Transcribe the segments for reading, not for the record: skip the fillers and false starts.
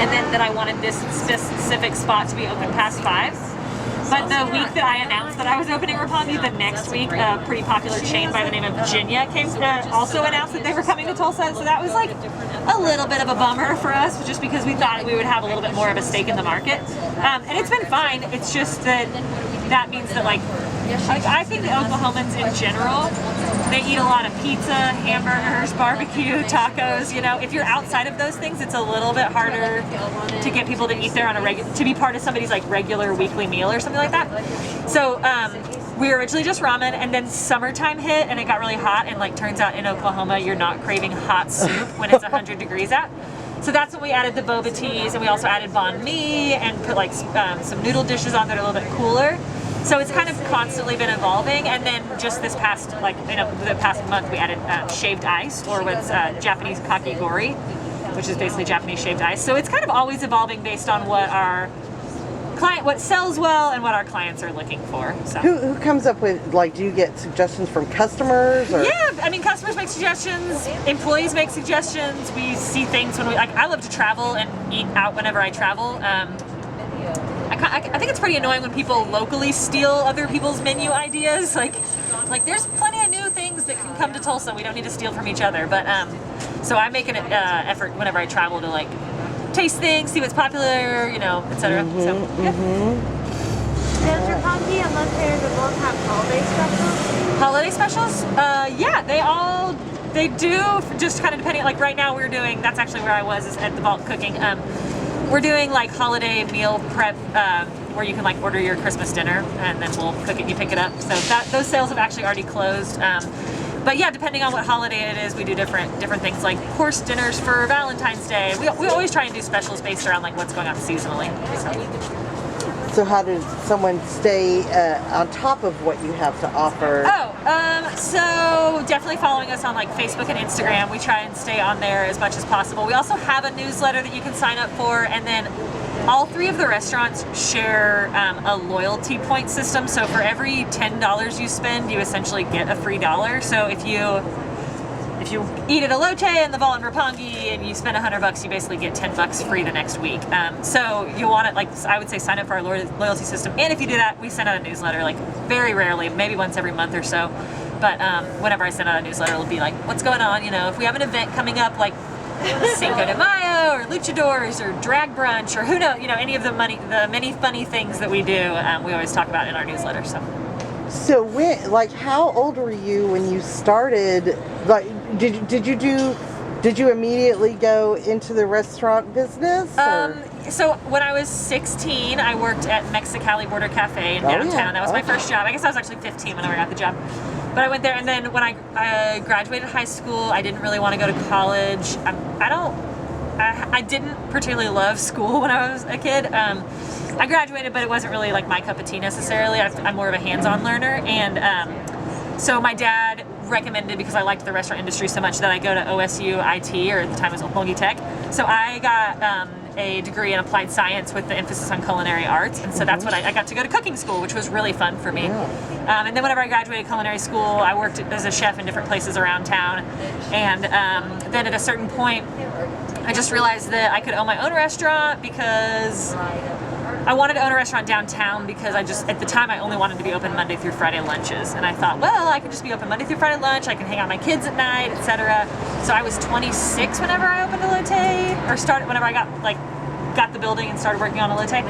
and then that I wanted this specific spot to be open past 5. But the week that I announced that I was opening Ropongi, the next week, a pretty popular chain by the name of Ginya came also announced that they were coming to Tulsa. So that was like a little bit of a bummer for us, just because we thought we would have a little bit more of a stake in the market. And it's been fine. It's just that means that like I think the Oklahomans in general, they eat a lot of pizza, hamburgers, barbecue, tacos. You know, if you're outside of those things, it's a little bit harder to get people to eat there on a to be part of somebody's like regular weekly meal or something like that. So we were originally just ramen, and then summertime hit and it got really hot, and like turns out in Oklahoma you're not craving hot soup when it's 100 degrees out. So that's when we added the boba teas, and we also added banh mi and put like some noodle dishes on that are a little bit cooler. So it's kind of constantly been evolving, and then just this past the past month we added shaved ice, or what's Japanese kakigori, which is basically Japanese shaved ice. So it's kind of always evolving based on what sells well and what our clients are looking for. So who comes up with, like, do you get suggestions from customers? Or? Yeah, I mean, customers make suggestions, employees make suggestions. We see things when I love to travel and eat out whenever I travel. I think it's pretty annoying when people locally steal other people's menu ideas. Like there's plenty of new things that can come to Tulsa. We don't need to steal from each other. But so I make an effort whenever I travel to like taste things, see what's popular, etc. So yeah. Does Ropongi and Love Pairs both have holiday specials? Holiday specials? Yeah, they do. Just kind of depending. Like right now, that's actually where I was, is at the Vault cooking. We're doing like holiday meal prep where you can like order your Christmas dinner and then we'll cook it, you pick it up. So those sales have actually already closed. But yeah, depending on what holiday it is, we do different things, like course dinners for Valentine's Day. We always try and do specials based around like what's going on seasonally. So how does someone stay on top of what you have to offer? So definitely following us on like Facebook and Instagram. We try and stay on there as much as possible. We also have a newsletter that you can sign up for, and then all 3 of the restaurants share a loyalty point system. So for every $10 you spend, you essentially get a free $1. So if you eat at a Lotte and the Vault and Ropongi and you spend $100, you basically get $10 free the next week. So you want it, like I would say, sign up for our loyalty system. And if you do that, we send out a newsletter, like very rarely, maybe once every month or so. But whenever I send out a newsletter, it'll be like, what's going on? If we have an event coming up, like Cinco de Mayo or Luchadors or Drag Brunch or who knows, any of the many funny things that we do, we always talk about in our newsletter. So how old were you when you started? Like, did you immediately go into the restaurant business? So when I was 16, I worked at Mexicali Border Cafe in downtown. Yeah. That was my first job. I guess I was actually 15 whenever I got the job. But I went there, and then when I graduated high school, I didn't really want to go to college. I didn't particularly love school when I was a kid. I graduated, but it wasn't really like my cup of tea necessarily. I'm more of a hands-on learner, and so my dad recommended, because I liked the restaurant industry so much, that I go to OSU IT, or at the time it was Ropongi Tech. So I got a degree in applied science with the emphasis on culinary arts, and so that's what I got to go to cooking school, which was really fun for me. Yeah. And then whenever I graduated culinary school, I worked as a chef in different places around town, and then at a certain point, I just realized that I could own my own restaurant, because I wanted to own a restaurant downtown, because at the time I only wanted to be open Monday through Friday lunches, and I thought, well, I could just be open Monday through Friday lunch, I can hang out with my kids at night, etc. So I was 26 whenever I opened a Lotte, or started whenever I got the building and started working on a Lotte.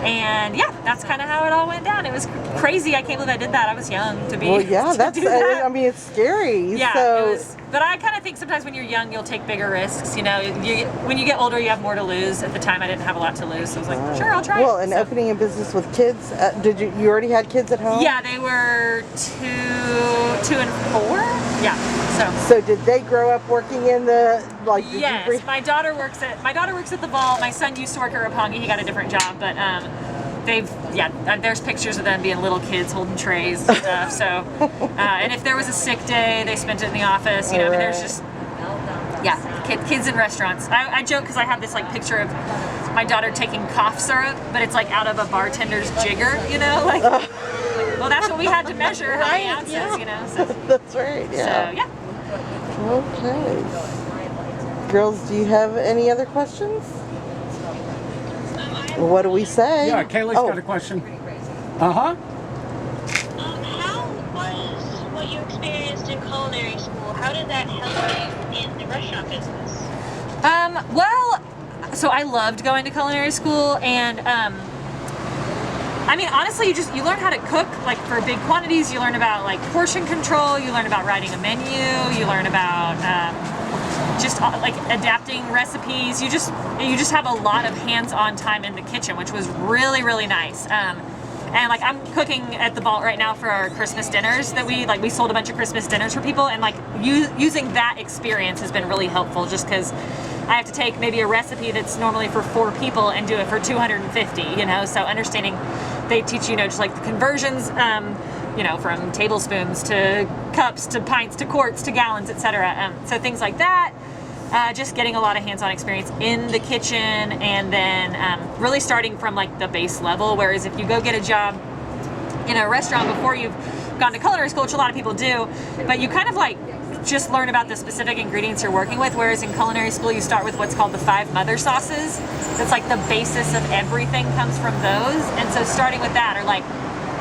And yeah, that's kind of how it all went down. It was crazy. I can't believe I did that. I was young to be. Well, yeah, do that. I mean, it's scary. Yeah, so. It was. But I kind of think sometimes when you're young, you'll take bigger risks. When you get older, you have more to lose. At the time, I didn't have a lot to lose, so I was like, sure, I'll try. Well, and opening a business with kids, you already had kids at home? Yeah, they were 2 and 4. Yeah. So did they grow up working in the Yes, my daughter works at the Vault. My son used to work at Ropongi. He got a different job, but there's pictures of them being little kids holding trays and stuff. So, and if there was a sick day, they spent it in the office. I mean, there's just kids in restaurants. I joke because I have this picture of my daughter taking cough syrup, but it's out of a bartender's jigger. Well, that's what we had to measure how many ounces. So. That's right. Yeah. So yeah. Okay. Girls, do you have any other questions? What do we say? Yeah, Kayla's got a question. Uh-huh. How was what you experienced in culinary school? How did that help you in the restaurant business? Well, so I loved going to culinary school, and I mean, honestly, you learn how to cook, like for big quantities. You learn about like portion control. You learn about writing a menu. You learn about just like adapting recipes. You just have a lot of hands-on time in the kitchen, which was really, really nice. And like I'm cooking at the vault right now for our Christmas dinners that we sold a bunch of Christmas dinners for people, and like using that experience has been really helpful, just because I have to take maybe a recipe that's normally for 4 people and do it for 250, you know. So understanding, they teach you know just like the conversions, you know, from tablespoons to cups to pints to quarts to gallons, etc. So things like that. Just getting a lot of hands-on experience in the kitchen, and then really starting from like the base level. Whereas if you go get a job in a restaurant before you've gone to culinary school, which a lot of people do, but you kind of like just learn about the specific ingredients you're working with. Whereas in culinary school, you start with what's called the 5 mother sauces. That's like the basis of everything comes from those. And so starting with that, or like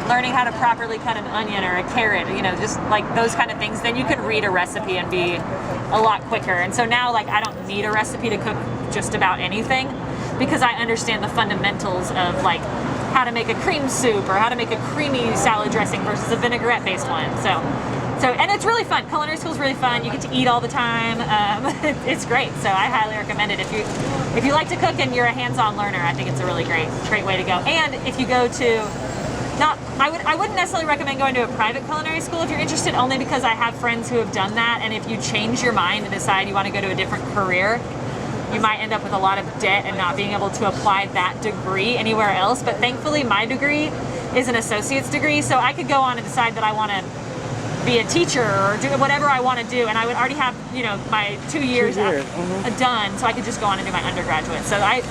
learning how to properly cut an onion or a carrot, you know, just like those kind of things, then you can read a recipe and be a lot quicker. And so now like I don't need a recipe to cook just about anything, because I understand the fundamentals of like how to make a cream soup or how to make a creamy salad dressing versus a vinaigrette based one. So and it's really fun. Culinary school is really fun. You get to eat all the time. It's great. So I highly recommend it. If you like to cook and you're a hands-on learner, I think it's a really great way to go. And if you go to I wouldn't necessarily recommend going to a private culinary school if you're interested, only because I have friends who have done that, and if you change your mind and decide you want to go to a different career, you might end up with a lot of debt and not being able to apply that degree anywhere else. But thankfully my degree is an associate's degree, so I could go on and decide that I want to be a teacher or do whatever I want to do, and I would already have, you know, my 2 years done, so I could just go on and do my undergraduate. So I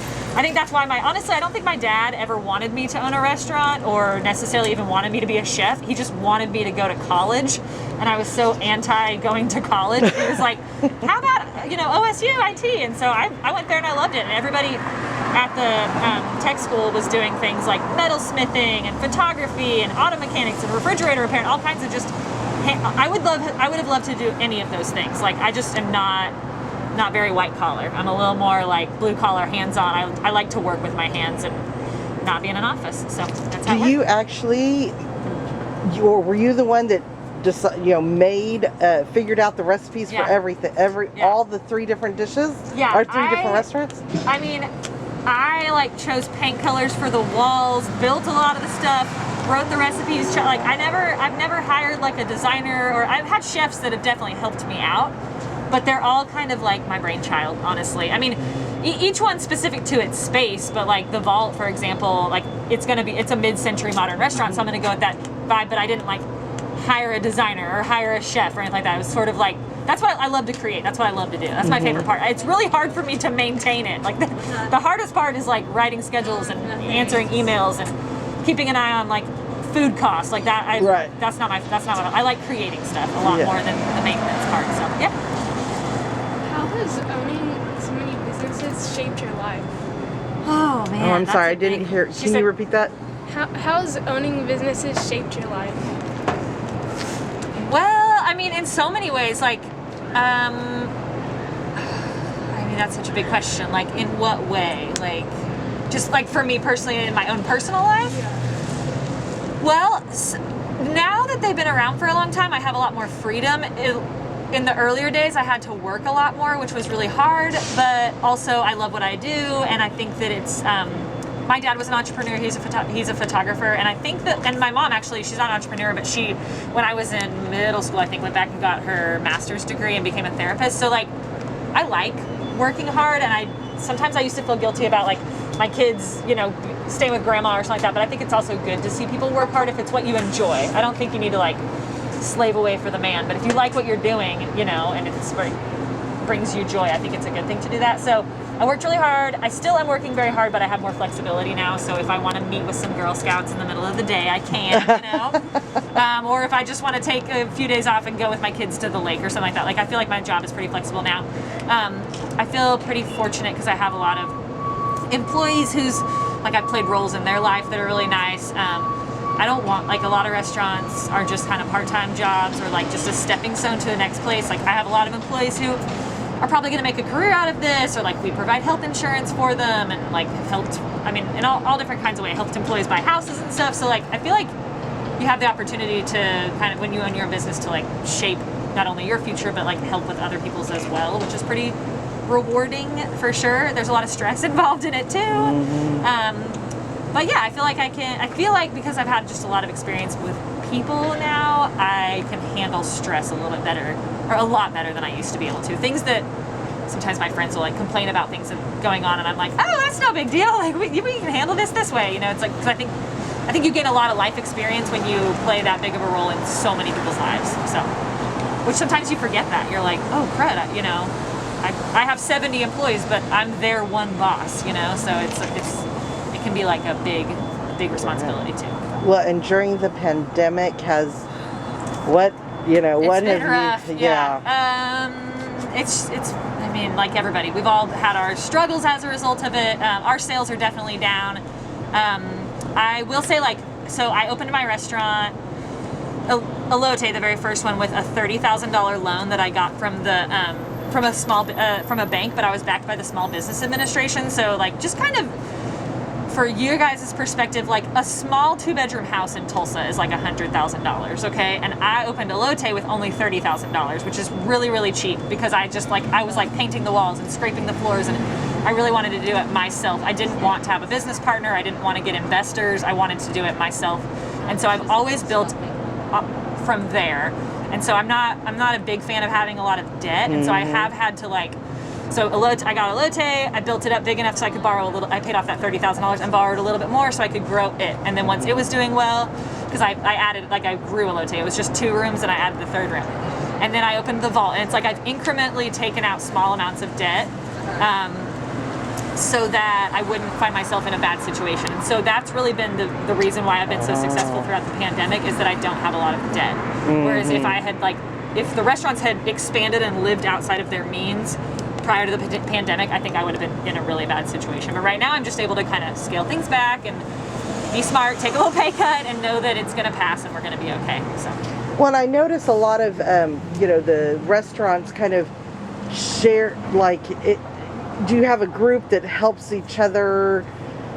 think that's why honestly, I don't think my dad ever wanted me to own a restaurant or necessarily even wanted me to be a chef. He just wanted me to go to college, and I was so anti going to college. He was like, how about, you know, OSU IT? And so I went there and I loved it. And everybody at the tech school was doing things like metal smithing and photography and auto mechanics and refrigerator repair and all kinds of just, I would have loved to do any of those things. Like I just am not very white collar. I'm a little more like blue collar, hands on. I like to work with my hands and not be in an office. So that's how. Do you actually, or were you the one that figured out the recipes for everything, all the 3 different dishes? Yeah, or 3 different restaurants? I mean, I like chose paint colors for the walls, built a lot of the stuff, wrote the recipes. Like I've never hired like a designer, or I've had chefs that have definitely helped me out. But they're all kind of like my brainchild, honestly. I mean, each one specific to its space, but like the Vault, for example, like it's a mid-century modern restaurant, so I'm gonna go with that vibe, but I didn't like hire a designer or hire a chef or anything like that. It was sort of like, that's what I love to create. That's what I love to do. That's my favorite part. It's really hard for me to maintain it. Like the hardest part is like writing schedules and answering emails and keeping an eye on like food costs like that. That's not what I like, creating stuff a lot more than the maintenance part. So yeah. How has owning so many businesses shaped your life? Oh man. Oh, I'm sorry, I didn't hear. Can you repeat that? How has owning businesses shaped your life? Well, I mean, in so many ways. Like, I mean, that's such a big question. Like, in what way? Like, just like for me personally, in my own personal life. Yeah. Well, now that they've been around for a long time, I have a lot more freedom. In the earlier days, I had to work a lot more, which was really hard, but also I love what I do, and I think that it's, my dad was an entrepreneur, he's a photographer, and I think that, and my mom actually, she's not an entrepreneur, but she, when I was in middle school, I think went back and got her master's degree and became a therapist, so like, I like working hard, and sometimes I used to feel guilty about like, my kids, you know, staying with grandma or something like that, but I think it's also good to see people work hard if it's what you enjoy. I don't think you need to like, slave away for the man, but if you like what you're doing, you know, and it brings you joy, I think it's a good thing to do that. So I worked really hard. I still am working very hard, but I have more flexibility now. So if I want to meet with some Girl Scouts in the middle of the day, I can, you know. Or if I just want to take a few days off and go with my kids to the lake or something like that. Like I feel like my job is pretty flexible now. I feel pretty fortunate because I have a lot of employees whose like I've played roles in their life that are really nice. I don't want, like, a lot of restaurants are just kind of part-time jobs or like just a stepping stone to the next place. Like I have a lot of employees who are probably going to make a career out of this, or like we provide health insurance for them and like have helped, I mean, in all different kinds of ways, helped employees buy houses and stuff. So like I feel like you have the opportunity to kind of, when you own your own business, to like shape not only your future but like help with other people's as well, which is pretty rewarding for sure. There's a lot of stress involved in it too. But yeah, I feel like because I've had just a lot of experience with people now, I can handle stress a little bit better, or a lot better than I used to be able to. Things that sometimes my friends will like complain about things going on, and I'm like, oh, that's no big deal. Like we can handle this way, you know. It's like, because I think you gain a lot of life experience when you play that big of a role in so many people's lives. So, which sometimes you forget that. You're like, oh crud, you know, I have 70 employees, but I'm their one boss, you know. So it can be like a big responsibility too. Well, and during the pandemic, what have rough, you? It's I mean, like everybody, we've all had our struggles as a result of it. Our sales are definitely down. I will say, like, so I opened my restaurant, Elote, the very first one, with a $30,000 loan that I got from the from a bank, but I was backed by the Small Business Administration. So like, just kind of for you guys' perspective, like a small 2-bedroom house in Tulsa is like $100,000, okay? And I opened Elote with only $30,000, which is really, really cheap, because I was like painting the walls and scraping the floors, and I really wanted to do it myself. I didn't want to have a business partner. I didn't want to get investors. I wanted to do it myself. And so I've always built up from there. And so I'm not a big fan of having a lot of debt. And so I have had to like, so Elote, I got Elote, I built it up big enough so I could borrow a little, I paid off that $30,000 and borrowed a little bit more so I could grow it. And then once it was doing well, because I added, like I grew Elote, it was just 2 rooms and I added the 3rd room. And then I opened the vault, and it's like I've incrementally taken out small amounts of debt so that I wouldn't find myself in a bad situation. And so that's really been the reason why I've been so successful throughout the pandemic, is that I don't have a lot of debt. Whereas if I had if the restaurants had expanded and lived outside of their means prior to the pandemic, I think I would have been in a really bad situation. But right now I'm just able to kind of scale things back and be smart, take a little pay cut, and know that it's going to pass and we're going to be okay. So. Well, I notice a lot of, the restaurants kind of share, like, do you have a group that helps each other?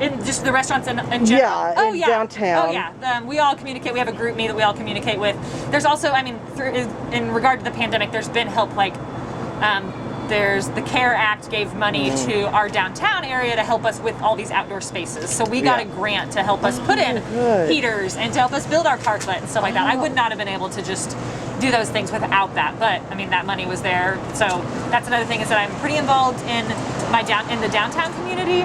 In just the restaurants in general? Yeah, downtown. Oh, yeah. We all communicate. We have a group me that we all communicate with. There's also, I mean, in regard to the pandemic, there's been help, like, there's the CARE Act gave money to our downtown area to help us with all these outdoor spaces. So we got a grant to help us put in heaters and to help us build our parklet and stuff like that. I would not have been able to just do those things without that. But I mean, that money was there. So that's another thing, is that I'm pretty involved in the downtown community.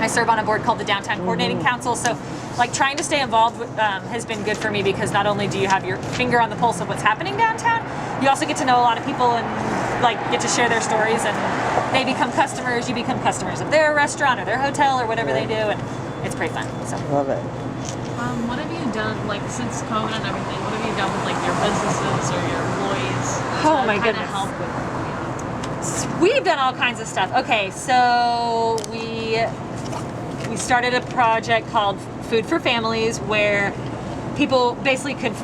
I serve on a board called the Downtown Coordinating Council. So like trying to stay involved has been good for me, because not only do you have your finger on the pulse of what's happening downtown, you also get to know a lot of people and like get to share their stories, and they become customers. You become customers of their restaurant or their hotel or whatever they do, and it's pretty fun. So love it. What have you done, like, since COVID and everything? What have you done with like your businesses or your employees? Oh my kind goodness. of help with, we've done all kinds of stuff. Okay, so we started a project called Food for Families, where people basically could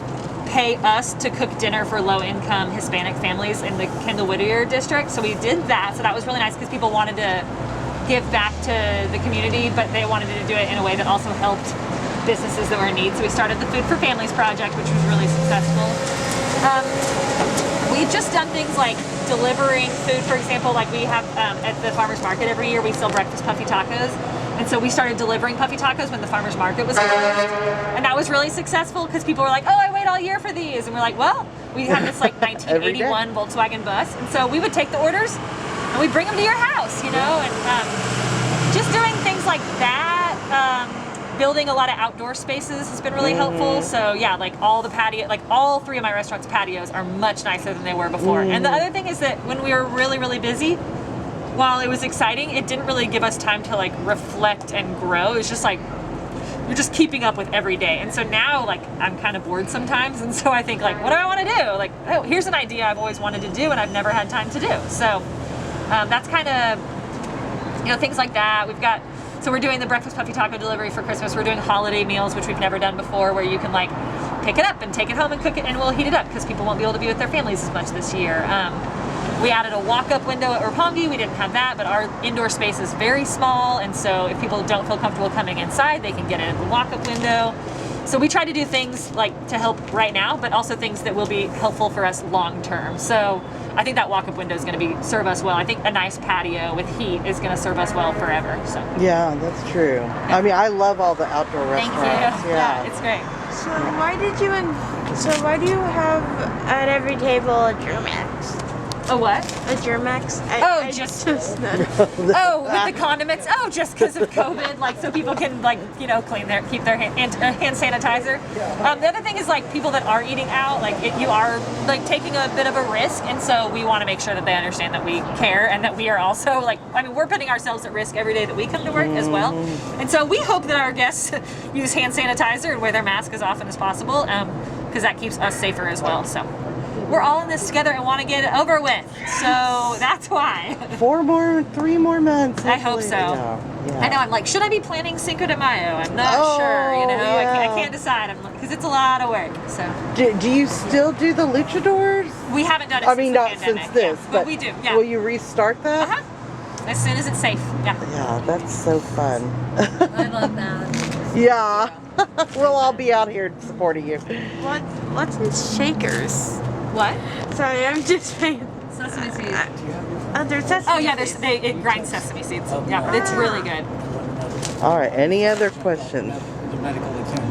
pay us to cook dinner for low-income Hispanic families in the Kendall Whittier district. So we did that. So that was really nice, because people wanted to give back to the community, but they wanted to do it in a way that also helped businesses that were in need. So we started the Food for Families project, which was really successful. We've just done things like delivering food. For example, like we have at the farmers market every year, we sell breakfast puffy tacos. And so we started delivering puffy tacos when the farmers market was closed. And that was really successful, because people were like, oh, I wait all year for these. And we're like, well, we had this like 1981 Volkswagen bus. And so we would take the orders and we'd bring them to your house, you know, and just doing things like that. Building a lot of outdoor spaces has been really helpful. So yeah, like all the patio, like all 3 of my restaurants' patios are much nicer than they were before. And the other thing is that when we were really, really busy, while it was exciting, it didn't really give us time to like reflect and grow. It was just like, you're just keeping up with every day. And so now, like, I'm kind of bored sometimes. And so I think, like, what do I want to do? Like, oh, here's an idea I've always wanted to do and I've never had time to do. So that's kind of, things like that. We've got So we're doing the breakfast puppy taco delivery for Christmas. We're doing holiday meals, which we've never done before, where you can like pick it up and take it home and cook it, and we'll heat it up because people won't be able to be with their families as much this year. We added a walk-up window at Ropongi. We didn't have that, but our indoor space is very small, and so if people don't feel comfortable coming inside, they can get it at the walk-up window. So we try to do things like to help right now, but also things that will be helpful for us long term. So I think that walk-up window is going to serve us well. I think a nice patio with heat is going to serve us well forever. So Yeah, that's true. I mean, I love all the outdoor thank restaurants. you. Yeah. It's great. So why do you have at every table a Germax? A what? A Germax? Just noticed. oh, with the condiments. Oh, just because of COVID, like so people can like keep their hand sanitizer. The other thing is like people that are eating out, like you are like taking a bit of a risk, and so we want to make sure that they understand that we care and that we are also like we're putting ourselves at risk every day that we come to work as well, and so we hope that our guests use hand sanitizer and wear their mask as often as possible, because that keeps us safer as well. So. We're all in this together and want to get it over with, so that's why. 3 more months. I hope so. Yeah. I know. I'm like, should I be planning Cinco de Mayo? I'm not sure. You know, I can't decide. Because it's a lot of work. So. Do you still do the luchadors? We haven't done it. I mean, since not the pandemic, since this, but we do. Yeah. Will you restart that? As soon as it's safe. Yeah. Yeah, that's so fun. I love that. Yeah. We'll all be out here supporting you. What's in shakers? What? Sorry, I'm just saying. Sesame seeds. There's sesame Oh yeah, seeds. it grinds sesame seeds. Yeah, it's really good. All right. Any other questions? The medical exam.